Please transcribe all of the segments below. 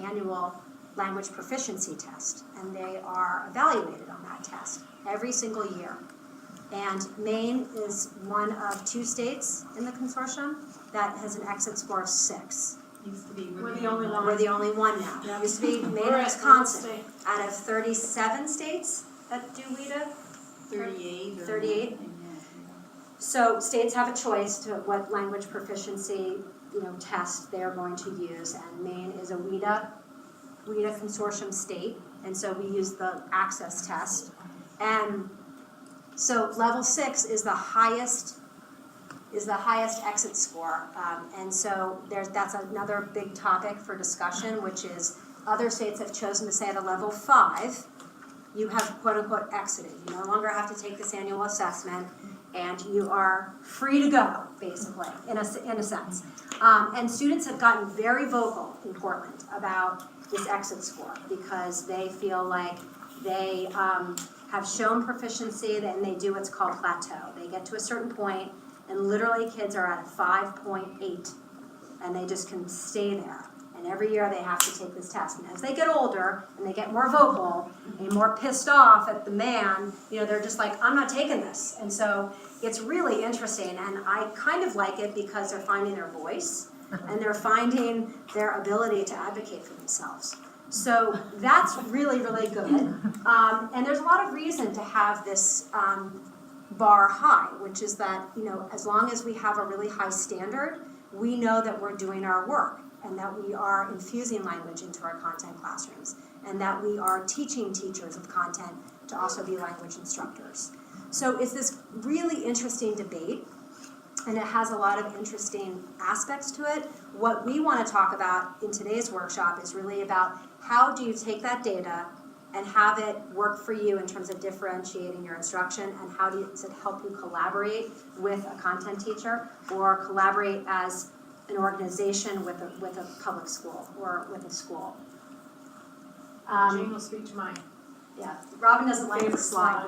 annual language proficiency test, and they are evaluated on that test every single year. And Maine is one of 2 states in the consortium that has an exit score of 6. Used to be We're the only one. We're the only one now. It used to be Maine and Wisconsin. Out of 37 states that do WIDA, 38. 38. So states have a choice to what language proficiency, test they're going to use, and Maine is a WIDA consortium state, and so we use the access test. And so level 6 is the highest exit score, and so that's another big topic for discussion, which is other states have chosen to say at a level 5, you have quote unquote exited. You no longer have to take this annual assessment, and you are free to go, basically, in a sense. And students have gotten very vocal in Portland about this exit score because they feel like they have shown proficiency, and they do what's called plateau. They get to a certain point, and literally kids are at 5.8, and they just can stay there. And every year they have to take this test. And as they get older and they get more vocal and more pissed off at the man, they're just like, I'm not taking this. And so it's really interesting, and I kind of like it because they're finding their voice and they're finding their ability to advocate for themselves. So that's really, really good. And there's a lot of reason to have this bar high, which is that, as long as we have a really high standard, we know that we're doing our work, and that we are infusing language into our content classrooms, and that we are teaching teachers of content to also be language instructors. So it's this really interesting debate, and it has a lot of interesting aspects to it. What we want to talk about in today's workshop is really about how do you take that data and have it work for you in terms of differentiating your instruction, and how does it help you collaborate with a content teacher or collaborate as an organization with a public school or with a school. Jane will speak to mine. Yeah, Robin doesn't like this slide.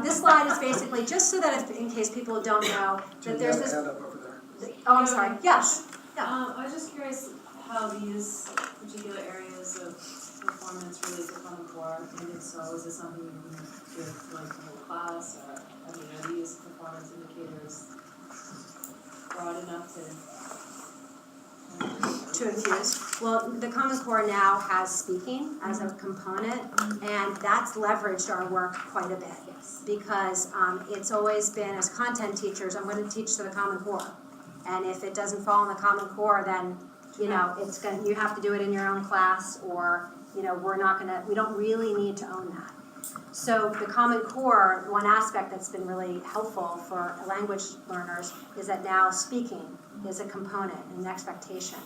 This slide is basically just so that in case people don't know, that there's this. Hand up over there. Oh, I'm sorry. Yes. Yeah. I was just curious how these particular areas of performance relate to Common Core, and if so, is this something you can do for like the whole class, or are these performance indicators broad enough to infuse. Well, the Common Core now has speaking as a component, and that's leveraged our work quite a bit. Yes. Because it's always been, as content teachers, I'm going to teach to the Common Core, and if it doesn't fall in the Common Core, then you have to do it in your own class, or we don't really need to own that. So the Common Core, one aspect that's been really helpful for language learners is that now speaking is a component, an expectation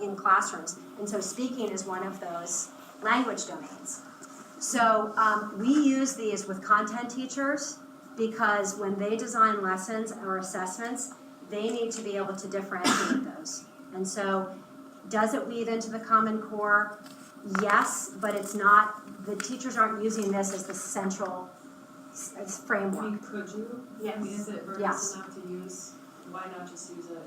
in classrooms. And so speaking is one of those language domains. So we use these with content teachers because when they design lessons or assessments, they need to be able to differentiate those. And so does it weave into the Common Core? Yes, but it's not, the teachers aren't using this as the central framework. could you? Yes. Is it Yes. enough to use? Why not just use it?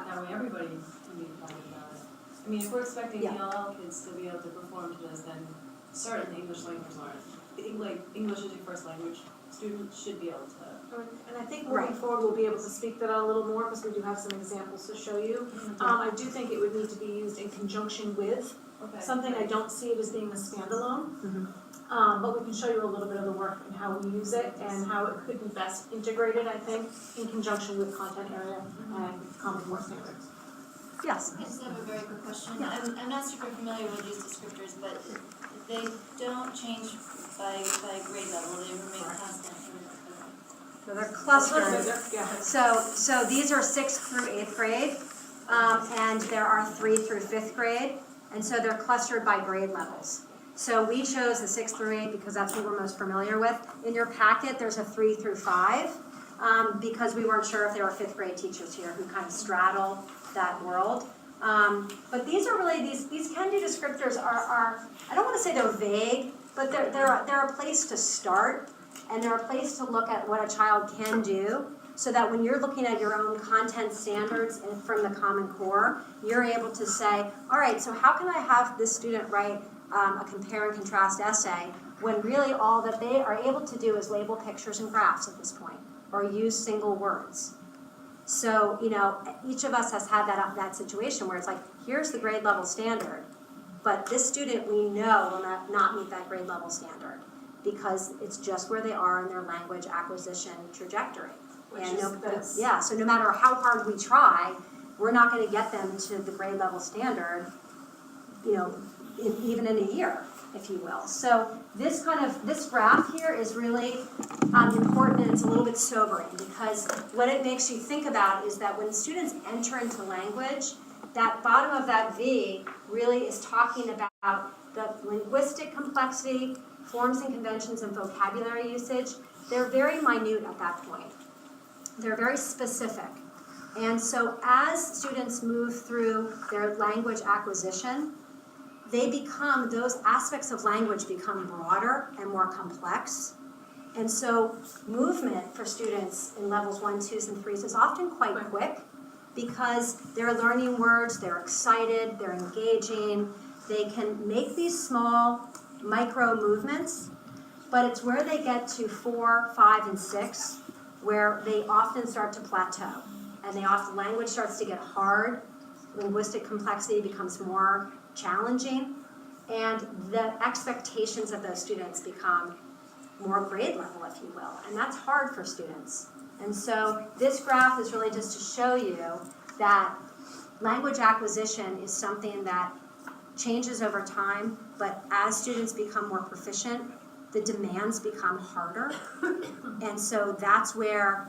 That way everybody can be excited about it. I mean, if we're expecting ELL kids to be able to perform to this, then certain English language learners, like English as your first language, students should be able to. And I think moving forward, we'll be able to speak that out a little more because we do have some examples to show you. I do think it would need to be used in conjunction with something. I don't see it as being a standalone, but we can show you a little bit of the work and how we use it and how it could be best integrated, I think, in conjunction with content area and Common Core standards. Yes. I just have a very quick question. I'm not super familiar with these descriptors, but they don't change by grade level. They remain constant. So they're clustered. Yeah. So these are 6th through 8th grade, and there are 3 through 5th grade, and so they're clustered by grade levels. So we chose the 6th through 8 because that's what we're most familiar with. In your packet, there's a 3 through 5, because we weren't sure if there were 5th grade teachers here who kind of straddle that world. But these are really, these can-do descriptors are, I don't want to say they're vague, but they're a place to start, and they're a place to look at what a child can do. so that when you're looking at your own content standards and from the Common Core, you're able to say, all right, so how can I have this student write a compare and contrast essay when really all that they are able to do is label pictures and graphs at this point, or use single words. So, each of us has had that situation where it's like, here's the grade level standard, but this student we know will not meet that grade level standard because it's just where they are in their language acquisition trajectory. So no matter how hard we try, we're not going to get them to the grade level standard, even in a year, if you will. So this graph here is really important, and it's a little bit sobering because what it makes you think about is that when students enter into language, that bottom of that V really is talking about the linguistic complexity, forms and conventions, and vocabulary usage. They're very minute at that point. They're very specific. And so as students move through their language acquisition, those aspects of language become broader and more complex. And so movement for students in levels 1, 2s, and 3s is often quite quick because they're learning words, they're excited, they're engaging, they can make these small micro movements, but it's where they get to 4, 5, and 6 where they often start to plateau. And language starts to get hard, linguistic complexity becomes more challenging, and the expectations of those students become more grade level, if you will, and that's hard for students. And so this graph is really just to show you that language acquisition is something that changes over time, but as students become more proficient, the demands become harder, and so that's where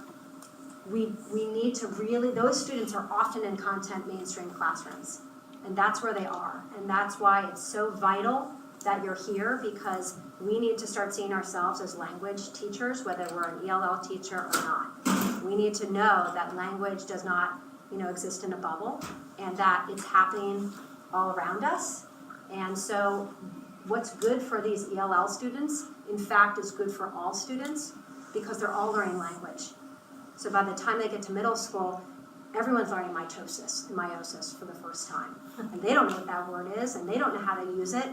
we need to really, those students are often in content mainstream classrooms, and that's where they are, and that's why it's so vital that you're here, because we need to start seeing ourselves as language teachers, whether we're an ELL teacher or not. We need to know that language does not, exist in a bubble, and that it's happening all around us. And so what's good for these ELL students, in fact, is good for all students, because they're all learning language. So by the time they get to middle school, everyone's learning meiosis for the first time. And they don't know what that word is, and they don't know how to use it.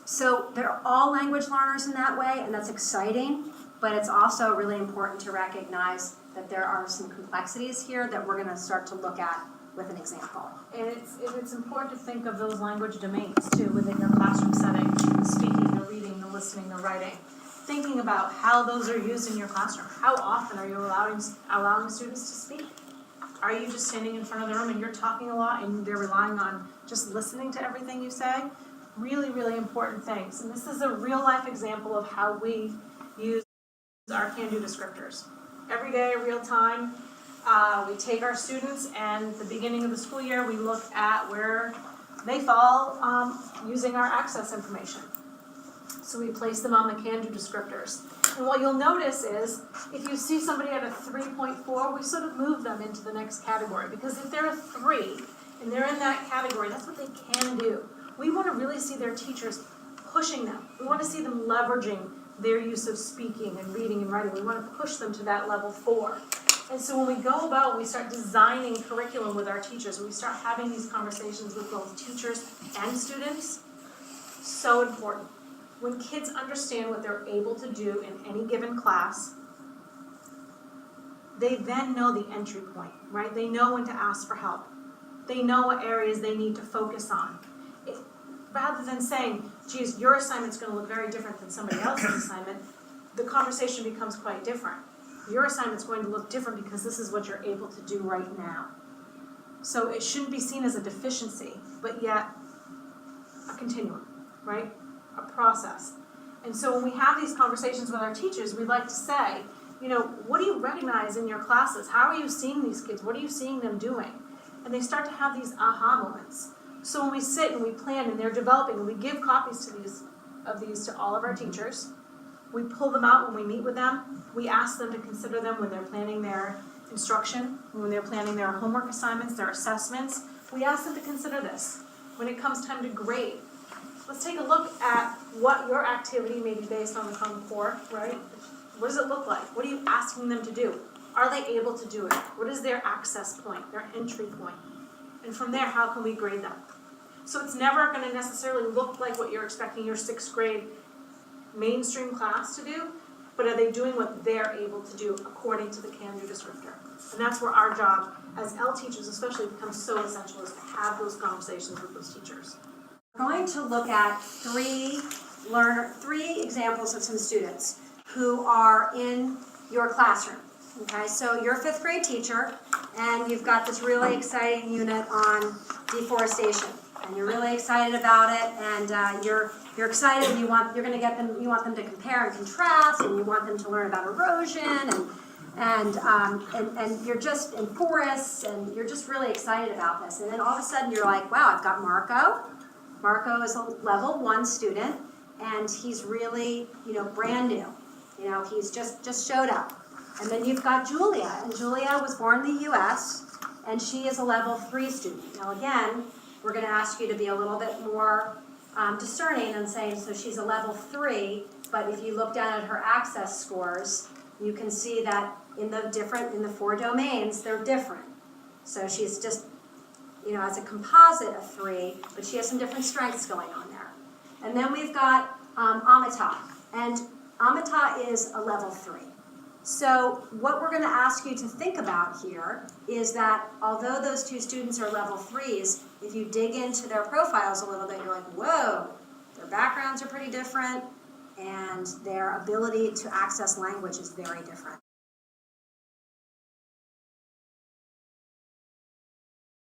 So they're all language learners in that way, and that's exciting, but it's also really important to recognize that there are some complexities here that we're going to start to look at with an example. And it's important to think of those language domains too within your classroom setting, the speaking, the reading, the listening, the writing. Thinking about how those are used in your classroom. How often are you allowing students to speak? Are you just standing in front of the room and you're talking a lot and they're relying on just listening to everything you say? Really, really important things. And this is a real life example of how we use our can-do descriptors. Every day, real time, we take our students, and at the beginning of the school year, we look at where they fall using our access information. So we place them on the can-do descriptors. And what you'll notice is, if you see somebody at a 3.4, we sort of move them into the next category. Because if they're a 3, and they're in that category, that's what they can do. We want to really see their teachers pushing them. We want to see them leveraging their use of speaking and reading and writing. We want to push them to that level 4. And so when we go about, we start designing curriculum with our teachers, and we start having these conversations with both teachers and students, so important. When kids understand what they're able to do in any given class, they then know the entry point, right? They know when to ask for help. They know what areas they need to focus on. Rather than saying, geez, your assignment's going to look very different than somebody else's assignment, the conversation becomes quite different. Your assignment's going to look different because this is what you're able to do right now. So it shouldn't be seen as a deficiency, but yet a continuum, right? A process. And so when we have these conversations with our teachers, we like to say, what do you recognize in your classes? How are you seeing these kids? What are you seeing them doing? And they start to have these aha moments. So when we sit and we plan and they're developing, and we give copies of these to all of our teachers, we pull them out when we meet with them. We ask them to consider them when they're planning their instruction, when they're planning their homework assignments, their assessments. We ask them to consider this. When it comes time to grade, let's take a look at what your activity may be based on the Common Core, right? What does it look like? What are you asking them to do? Are they able to do it? What is their access point, their entry point? And from there, how can we grade them? So it's never gonna necessarily look like what you're expecting your 6th grade mainstream class to do, but are they doing what they're able to do according to the can-do descriptor? And that's where our job as ELL teachers especially becomes so essential, is to have those conversations with those teachers. We're going to look at three examples of some students who are in your classroom. Okay, so you're a 5th grade teacher, and you've got this really exciting unit on deforestation, and you're really excited about it, and you're excited, and you want them to compare and contrast, and you want them to learn about erosion and you're just in forests, and you're just really excited about this. And then all of a sudden you're like, wow, I've got Marco. Marco is a level 1 student, and he's really, brand new. He's just showed up. And then you've got Julia, and Julia was born in the US, and she is a level 3 student. Now again, we're gonna ask you to be a little bit more discerning and saying, so she's a level 3, but if you look down at her access scores, you can see that in the 4 domains, they're different. So she's just, as a composite of 3, but she has some different strengths going on there. And then we've got Amita, and Amita is a level 3. So what we're going to ask you to think about here is that although those 2 students are level 3s, if you dig into their profiles a little bit, you're like, whoa, their backgrounds are pretty different, and their ability to access language is very different.